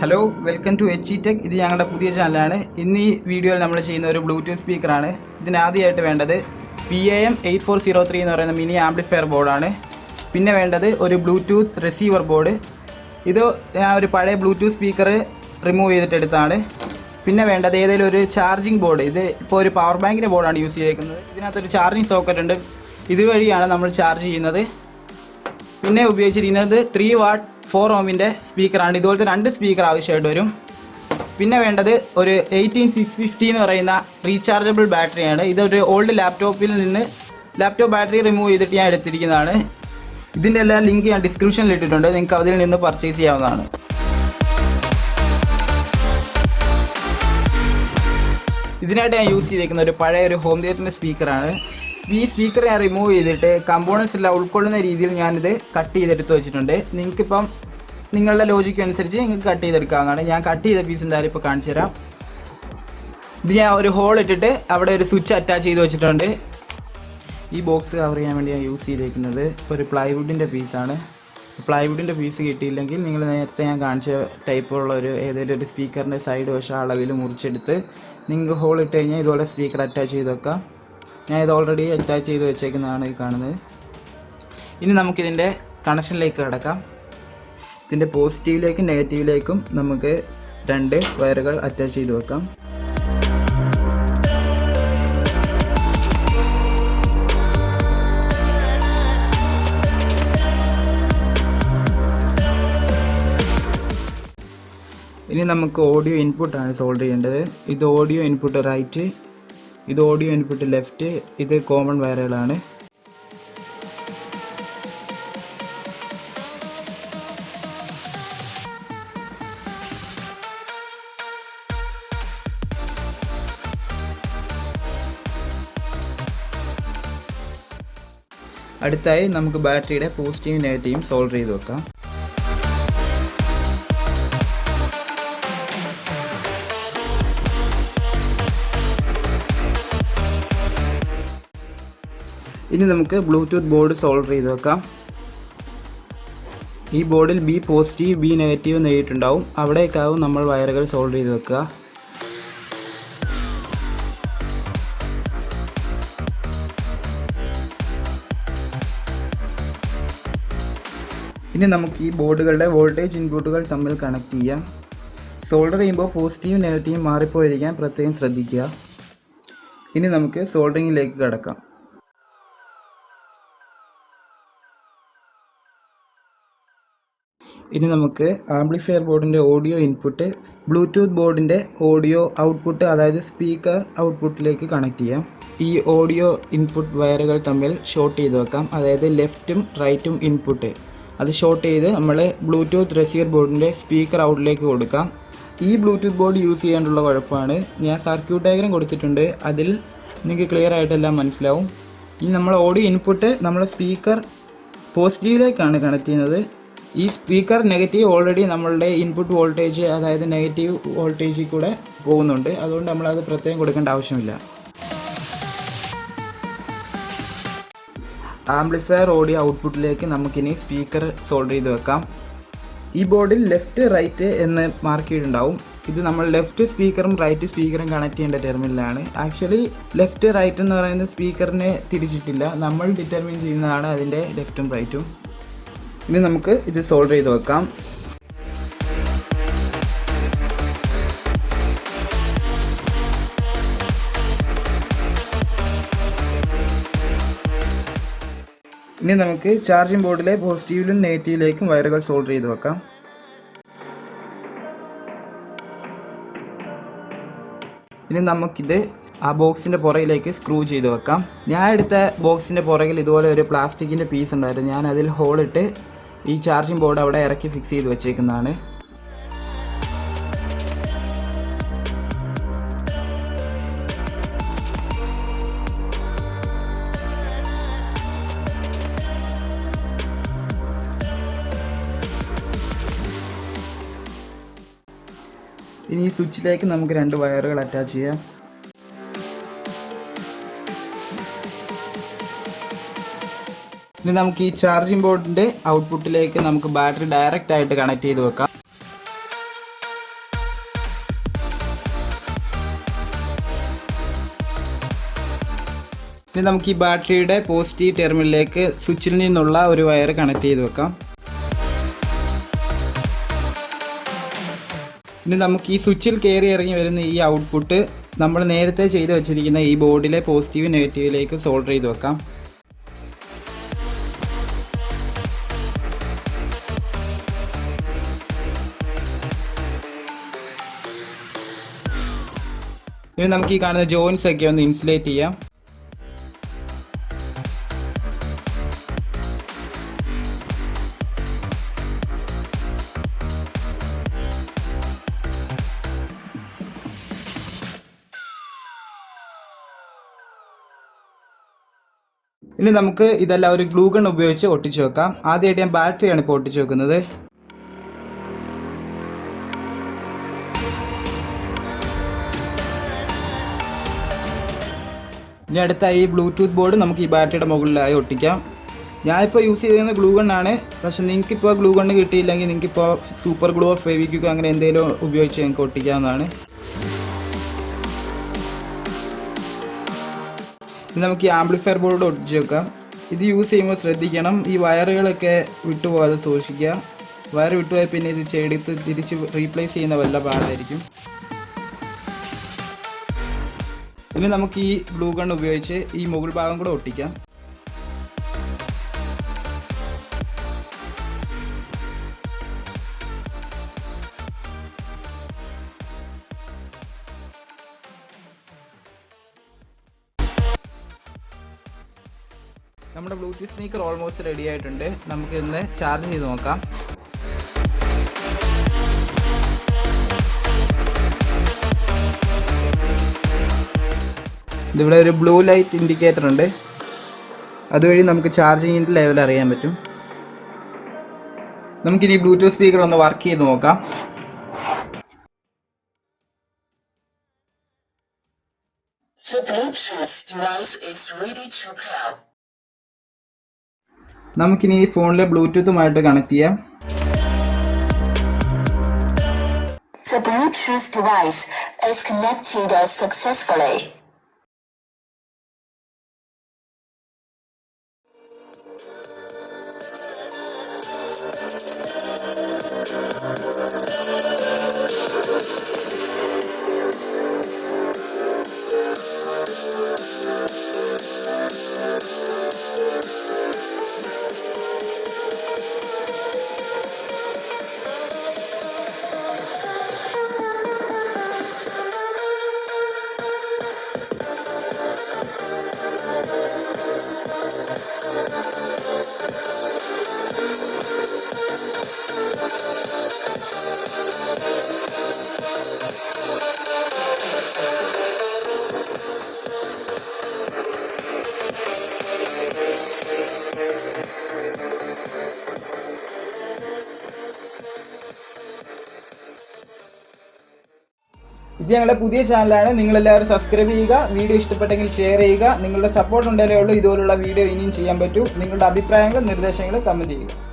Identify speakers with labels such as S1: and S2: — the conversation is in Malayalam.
S1: Hello, welcome to H E tech. ഇത് ഞങ്ങളുടെ പുതിയ ചാനലാണ്. ഇന്ന് ഈ വീഡിയോയിൽ നമ്മൾ ചെയ്യുന്ന ഒരു ബ്ലൂടൂത്ത് സ്പീക്കറാണ്. ഇതിനാദ്യമായിട്ട് വേണ്ടത് PAM8403 എന്ന് പറയുന്ന മിനി ആംപ്ലിഫയർ ബോർഡാണ്. പിന്നെ വേണ്ടത് ഒരു ബ്ലൂടൂത്ത് റിസീവർ ബോർഡ്. ഇത് ഞാൻ ഒരു പഴയ ബ്ലൂടൂത്ത് സ്പീക്കർ റിമൂവ് ചെയ്തിട്ടെടുത്താണ്. പിന്നെ വേണ്ടത് ഏതെങ്കിലും ഒരു ചാർജിങ് ബോർഡ്. ഇത് ഇപ്പോൾ ഒരു പവർ ബാങ്കിൻ്റെ ബോർഡാണ് യൂസ് ചെയ്തേക്കുന്നത്. ഇതിനകത്തൊരു ചാർജിങ് സോക്കറ്റ് ഉണ്ട്. ഇതുവഴിയാണ് നമ്മൾ ചാർജ് ചെയ്യുന്നത്. പിന്നെ ഉപയോഗിച്ചിരിക്കുന്നത് 3 വാട്ട് 4 ഓമിൻ്റെ സ്പീക്കറാണ്. ഇതുപോലത്തെ 2 സ്പീക്കർ ആവശ്യമായിട്ട് വരും. പിന്നെ വേണ്ടത് ഒരു 18650 എന്ന് പറയുന്ന റീചാർജബിൾ ബാറ്ററിയാണ്. ഇതൊരു ഓൾഡ് ലാപ്ടോപ്പിൽ നിന്ന് ലാപ്ടോപ്പ് ബാറ്ററി റിമൂവ് ചെയ്തിട്ട് ഞാൻ എടുത്തിരിക്കുന്നതാണ്. ഇതിൻ്റെ എല്ലാ ലിങ്ക് ഞാൻ ഡിസ്ക്രിപ്ഷനിൽ ഇട്ടിട്ടുണ്ട്. നിങ്ങൾക്ക് അതിൽ നിന്ന് പർച്ചേസ് ചെയ്യാവുന്നതാണ്. ഇതിനായിട്ട് ഞാൻ യൂസ് ചെയ്തിരിക്കുന്ന ഒരു പഴയ ഒരു ഹോം തിയേറ്ററിൻ്റെ സ്പീക്കറാണ്. ഈ സ്പീക്കർ ഞാൻ റിമൂവ് ചെയ്തിട്ട് കമ്പോണൻസ് എല്ലാം ഉൾക്കൊള്ളുന്ന രീതിയിൽ ഞാനിത് കട്ട് ചെയ്തെടുത്ത് വെച്ചിട്ടുണ്ട്. നിങ്ങൾക്കിപ്പം നിങ്ങളുടെ ലോജിക്ക് അനുസരിച്ച് നിങ്ങൾക്ക് കട്ട് ചെയ്തെടുക്കാവുന്നതാണ്. ഞാൻ കട്ട് ചെയ്ത പീസ് എന്തായാലും ഇപ്പോൾ കാണിച്ചു തരാം. ഇത് ഞാൻ ഒരു ഹോൾ ഇട്ടിട്ട് അവിടെ ഒരു സ്വിച്ച് അറ്റാച്ച് ചെയ്ത് വെച്ചിട്ടുണ്ട്. ഈ ബോക്സ് കവർ ചെയ്യാൻ വേണ്ടി ഞാൻ യൂസ് ചെയ്തേക്കുന്നത് ഒരു പ്ലൈവുഡിൻ്റെ പീസാണ്. പ്ലൈവുഡിൻ്റെ പീസ് കിട്ടിയില്ലെങ്കിൽ നിങ്ങൾ നേരത്തെ ഞാൻ കാണിച്ച ടൈപ്പുള്ള ഏതെങ്കിലും ഒരു സ്പീക്കറിൻ്റെ സൈഡ് വശം അളവിൽ മുറിച്ചെടുത്ത് നിങ്ങൾക്ക് ഹോൾ ഇട്ട് കഴിഞ്ഞാൽ ഇതുപോലെ സ്പീക്കർ അറ്റാച്ച് ചെയ്ത് വെക്കാം. ഞാൻ ഇത് ഓൾറെഡി അറ്റാച്ച് ചെയ്ത് വെച്ചേക്കുന്നതാണ് ഈ കാണുന്നത്. ഇനി നമുക്കിതിൻ്റെ കണക്ഷനിലേക്ക് കിടക്കാം. ഇതിൻ്റെ പോസിറ്റീവിലേക്കും നെഗറ്റീവിലേക്കും നമുക്ക് 2 വയറുകൾ അറ്റാച്ച് ചെയ്ത് വെക്കാം. ഇനി നമുക്ക് ഓഡിയോ ഇൻപുട്ടാണ് സോൾഡർ ചെയ്യേണ്ടത്. ഇത് ഓഡിയോ ഇൻപുട്ട് റൈറ്റ്, ഇത് ഓഡിയോ ഇൻപുട്ട് ലെഫ്റ്റ്, ഇത് കോമൺ വയറുകളാണ്. അടുത്തായി നമുക്ക് ബാറ്ററിയുടെ പോസിറ്റീവും നെഗറ്റീവും സോൾഡർ ചെയ്ത് വെക്കാം. ഇനി നമുക്ക് ബ്ലൂടൂത്ത് ബോർഡ് സോൾഡർ ചെയ്ത് വെക്കാം. ഈ ബോർഡിൽ B പോസിറ്റീവ് B നെഗറ്റീവ് നേരിട്ടുണ്ടാവും. അവിടേക്കാവും നമ്മൾ വയറുകൾ സോൾഡർ ചെയ്ത് വെക്കുക. ഇനി നമുക്ക് ഈ ബോർഡുകളുടെ വോൾട്ടേജ് ഇൻപുട്ടുകൾ തമ്മിൽ കണക്ട് ചെയ്യാം. സോൾഡർ ചെയ്യുമ്പോൾ പോസിറ്റീവ് നെഗറ്റീവ് മാറിപ്പോയിരിക്കാൻ പ്രത്യേകം ശ്രദ്ധിക്കുക. ഇനി നമുക്ക് സോൾഡറിങ്ങിലേക്ക് കടക്കാം. ഇനി നമുക്ക് ആംപ്ലിഫയർ ബോർഡിൻ്റെ ഓഡിയോ ഇൻപുട്ട് ബ്ലൂടൂത്ത് ബോർഡിൻ്റെ ഓഡിയോ ഔട്ട്പുട്ട്, അതായത് സ്പീക്കർ ഔട്ട്പുട്ടിലേക്ക് കണക്ട് ചെയ്യാം. ഈ ഓഡിയോ ഇൻപുട്ട് വയറുകൾ തമ്മിൽ ഷോർട്ട് ചെയ്ത് വെക്കാം. അതായത് ലെഫ്റ്റും റൈറ്റും ഇൻപുട്ട് അത് ഷോർട്ട് ചെയ്ത് നമ്മൾ ബ്ലൂടൂത്ത് റിസീവർ ബോർഡിൻ്റെ സ്പീക്കർ ഔട്ടിലേക്ക് കൊടുക്കാം. ഈ ബ്ലൂടൂത്ത് ബോർഡ് യൂസ് ചെയ്യാനുള്ള കുഴപ്പമാണ്, ഞാൻ സർക്യൂട്ട് ഡയഗ്രം കൊടുത്തിട്ടുണ്ട്. അതിൽ നിങ്ങൾക്ക് ക്ലിയർ ആയിട്ടെല്ലാം മനസ്സിലാവും. ഈ നമ്മൾ ഓഡിയോ ഇൻപുട്ട് നമ്മൾ സ്പീക്കർ പോസിറ്റീവിലേക്കാണ് കണക്ട് ചെയ്യുന്നത്. ഈ സ്പീക്കർ നെഗറ്റീവ് ഓൾറെഡി നമ്മളുടെ ഇൻപുട്ട് വോൾട്ടേജ്, അതായത് നെഗറ്റീവ് വോൾട്ടേജിൽ കൂടെ പോകുന്നുണ്ട്. അതുകൊണ്ട് നമ്മളത് പ്രത്യേകം കൊടുക്കേണ്ട ആവശ്യമില്ല. ആംപ്ലിഫയർ ഓഡിയോ ഔട്ട്പുട്ടിലേക്ക് നമുക്കിനി സ്പീക്കർ സോൾഡർ ചെയ്ത് വെക്കാം. ഈ ബോർഡിൽ ലെഫ്റ്റ് റൈറ്റ് എന്ന് മാർക്ക് ചെയ്തിട്ടുണ്ടാവും. ഇത് നമ്മൾ ലെഫ്റ്റ് സ്പീക്കറും റൈറ്റ് സ്പീക്കറും കണക്ട് ചെയ്യേണ്ട ടെർമിനലാണ്. ആക്ച്വലി ലെഫ്റ്റ് റൈറ്റ് എന്ന് പറയുന്ന സ്പീക്കറിനെ തിരിച്ചിട്ടില്ല, നമ്മൾ ഡിറ്റർമിൻ ചെയ്യുന്നതാണ് അതിൻ്റെ ലെഫ്റ്റും റൈറ്റും. ഇനി നമുക്ക് ഇത് സോൾഡർ ചെയ്ത് വെക്കാം. ഇനി നമുക്ക് ചാർജിംഗ് ബോർഡിലെ പോസിറ്റീവിലും നെഗറ്റീവിലേക്കും വയറുകൾ സോൾഡർ ചെയ്ത് വെക്കാം. ഇനി നമുക്കിത് ആ ബോക്സിൻ്റെ പുറകിലേക്ക് സ്ക്രൂ ചെയ്ത് വെക്കാം. ഞാൻ എടുത്ത ബോക്സിൻ്റെ പുറകിൽ ഇതുപോലെ ഒരു പ്ലാസ്റ്റിക്കിൻ്റെ പീസ് ഉണ്ടായിരുന്നു. ഞാൻ അതിൽ ഹോളിട്ട് ഈ ചാർജിംഗ് ബോർഡ് അവിടെ ഇറക്കി ഫിക്സ് ചെയ്ത് വെച്ചേക്കുന്നതാണ്. ഇനി ഈ സ്വിച്ചിലേക്ക് നമുക്ക് 2 വയറുകൾ അറ്റാച്ച് ചെയ്യാം. ഇനി നമുക്ക് ഈ ചാർജിംഗ് ബോർഡിൻ്റെ ഔട്ട്പുട്ടിലേക്ക് നമുക്ക് ബാറ്ററി ഡയറക്റ്റ് ആയിട്ട് കണക്ട് ചെയ്ത് വെക്കാം. ഇനി നമുക്ക് ഈ ബാറ്ററിയുടെ പോസിറ്റീവ് ടെർമിനലിലേക്ക് സ്വിച്ചിൽ നിന്നുള്ള ഒരു വയർ കണക്ട് ചെയ്ത് വെക്കാം. ഇനി നമുക്ക് ഈ സ്വിച്ചിൽ കയറി ഇറങ്ങി വരുന്ന ഈ ഔട്ട്പുട്ട് നമ്മൾ നേരത്തെ ചെയ്ത് വെച്ചിരിക്കുന്ന ഈ ബോർഡിലെ പോസിറ്റീവ് നെഗറ്റീവിലേക്ക് സോൾഡർ ചെയ്ത് വെക്കാം. ഇനി നമുക്ക് ഈ കാണുന്ന ജോയിൻസ് ഒക്കെ ഒന്ന് ഇൻസുലേറ്റ് ചെയ്യാം. ഇനി നമുക്ക് ഇതെല്ലാം ഒരു ഗ്ലൂ ഗൺ ഉപയോഗിച്ച് ഒട്ടിച്ചു വെക്കാം. ആദ്യമായിട്ട് ഞാൻ ബാറ്ററിയാണ് ഇപ്പോൾ ഒട്ടിച്ചു വെക്കുന്നത്. ഇനി അടുത്ത ഈ ബ്ലൂടൂത്ത് ബോർഡ് നമുക്ക് ഈ ബാറ്ററിയുടെ മുകളിലായി ഒട്ടിക്കാം. ഞാനിപ്പോൾ യൂസ് ചെയ്തിരുന്ന ഗ്ലൂ ഗണ്ണാണ്. പക്ഷേ നിങ്ങൾക്കിപ്പോൾ ഗ്ലൂ ഗണ്ണ് കിട്ടിയില്ലെങ്കിൽ നിങ്ങൾക്കിപ്പോൾ സൂപ്പർ ഗ്ലൂ ഓഫ് ഫെവിക്വിക്ക് അങ്ങനെ എന്തെങ്കിലും ഉപയോഗിച്ച് നിങ്ങൾക്ക് ഒട്ടിക്കാവുന്നതാണ്. ഇനി നമുക്ക് ഈ ആംപ്ലിഫയർ ബോർഡ് ഒട്ടിച്ച് വെക്കാം. ഇത് യൂസ് ചെയ്യുമ്പോൾ ശ്രദ്ധിക്കണം, ഈ വയറുകളൊക്കെ വിട്ടുപോകാതെ സൂക്ഷിക്കുക. വയർ വിട്ടുപോയാൽ പിന്നെ ഇത് എടുത്ത് തിരിച്ച് റീപ്ലേസ് ചെയ്യുന്ന വല്ല പാടായിരിക്കും. ഇനി നമുക്ക് ഈ ഗ്ലൂ ഗൺ ഉപയോഗിച്ച് ഈ മുകൾ ഭാഗം കൂടെ ഒട്ടിക്കാം. നമ്മുടെ ബ്ലൂടൂത്ത് സ്പീക്കർ ഓൾമോസ്റ്റ് റെഡി ആയിട്ടുണ്ട്. നമുക്ക് ഇന്ന് ചാർജ് ചെയ്ത് നോക്കാം. ഇതിവിടെ ഒരു ബ്ലൂ ലൈറ്റ് ഇൻഡിക്കേറ്റർ ഉണ്ട്. അതുവഴി നമുക്ക് ചാർജിങ്ങിൻ്റെ ലെവൽ അറിയാൻ പറ്റും. നമുക്കിനി ബ്ലൂടൂത്ത് സ്പീക്കർ ഒന്ന് വർക്ക് ചെയ്ത് നോക്കാം. നമുക്കിനി ഈ ഫോണിലെ ബ്ലൂടൂത്തുമായിട്ട് കണക്ട് ചെയ്യാം.
S2: The Bluetooth device is connected successfully.
S1: ഇത് ഞങ്ങളുടെ പുതിയ ചാനലാണ്. നിങ്ങളെല്ലാവരും സബ്സ്ക്രൈബ് ചെയ്യുക. വീഡിയോ ഇഷ്ടപ്പെട്ടെങ്കിൽ ഷെയർ ചെയ്യുക. നിങ്ങളുടെ സപ്പോർട്ട് ഉണ്ടെങ്കിലേ ഉള്ളൂ ഇതുപോലുള്ള വീഡിയോ ഇനിയും ചെയ്യാൻ പറ്റൂ. നിങ്ങളുടെ അഭിപ്രായങ്ങളും നിർദ്ദേശങ്ങളും കമൻറ്റ് ചെയ്യുക.